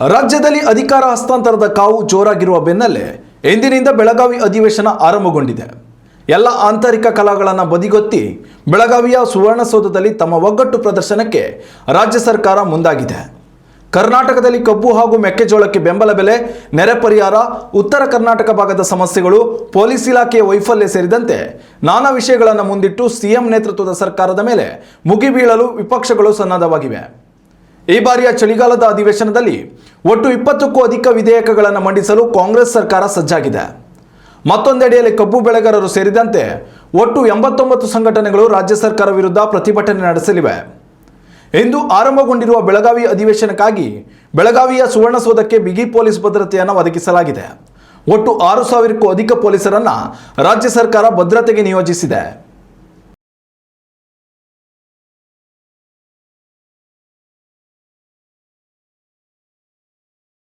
ರಾಜ್ಯದಲ್ಲಿ ಅಧಿಕಾರ ಹಸ್ತಾಂತರದ ಕಾವು ಜೋರಾಗಿರುವ ಬೆನ್ನಲ್ಲೇ ಎಂದಿನಿಂದ ಬೆಳಗಾವಿ ಅಧಿವೇಶನ ಆರಂಭಗೊಂಡಿದೆ. ಎಲ್ಲ ಆಂತರಿಕ ಕಲಾಗಳನ್ನು ಬದಿಗೊತ್ತಿ ಬೆಳಗಾವಿಯ ಸುವರ್ಣಸೌಧದಲ್ಲಿ ತಮ್ಮ ಒಗ್ಗಟ್ಟು ಪ್ರದರ್ಶನಕ್ಕೆ ರಾಜ್ಯ ಸರ್ಕಾರ ಮುಂದಾಗಿದೆ. ಕರ್ನಾಟಕದಲ್ಲಿ ಕಬ್ಬು ಹಾಗೂ ಮೆಕ್ಕೆಜೋಳಕ್ಕೆ ಬೆಂಬಲ ಬೆಲೆ, ನೆರೆ ಪರಿಹಾರ, ಉತ್ತರ ಕರ್ನಾಟಕ ಭಾಗದ ಸಮಸ್ಯೆಗಳು, ಪೊಲೀಸ್ ಇಲಾಖೆಯ ವೈಫಲ್ಯ ಸೇರಿದಂತೆ ನಾನಾ ವಿಷಯಗಳನ್ನು ಮುಂದಿಟ್ಟು ಸಿಎಂ ನೇತೃತ್ವದ ಸರ್ಕಾರದ ಮೇಲೆ ಮುಗಿಬೀಳಲು ವಿಪಕ್ಷಗಳು ಸನ್ನದ್ಧವಾಗಿವೆ. ಈ ಬಾರಿಯ ಚಳಿಗಾಲದ ಅಧಿವೇಶನದಲ್ಲಿ ಒಟ್ಟು 20ಕ್ಕೂ ಅಧಿಕ ವಿಧೇಯಕಗಳನ್ನು ಮಂಡಿಸಲು ಕಾಂಗ್ರೆಸ್ ಸರ್ಕಾರ ಸಜ್ಜಾಗಿದೆ. ಮತ್ತೊಂದೆಡೆಯಲ್ಲಿ ಕಬ್ಬು ಬೆಳೆಗಾರರು ಸೇರಿದಂತೆ ಒಟ್ಟು 89 ಸಂಘಟನೆಗಳು ರಾಜ್ಯ ಸರ್ಕಾರ ವಿರುದ್ಧ ಪ್ರತಿಭಟನೆ ನಡೆಸಲಿವೆ. ಇಂದು ಆರಂಭಗೊಂಡಿರುವ ಬೆಳಗಾವಿ ಅಧಿವೇಶನಕ್ಕಾಗಿ ಬೆಳಗಾವಿಯ ಸುವರ್ಣಸೌಧಕ್ಕೆ ಬಿಗಿ ಪೊಲೀಸ್ ಭದ್ರತೆಯನ್ನು ಒದಗಿಸಲಾಗಿದೆ. ಒಟ್ಟು 6,000ಕ್ಕೂ ಅಧಿಕ ಪೊಲೀಸರನ್ನು ರಾಜ್ಯ ಸರ್ಕಾರ ಭದ್ರತೆಗೆ ನಿಯೋಜಿಸಿದೆ.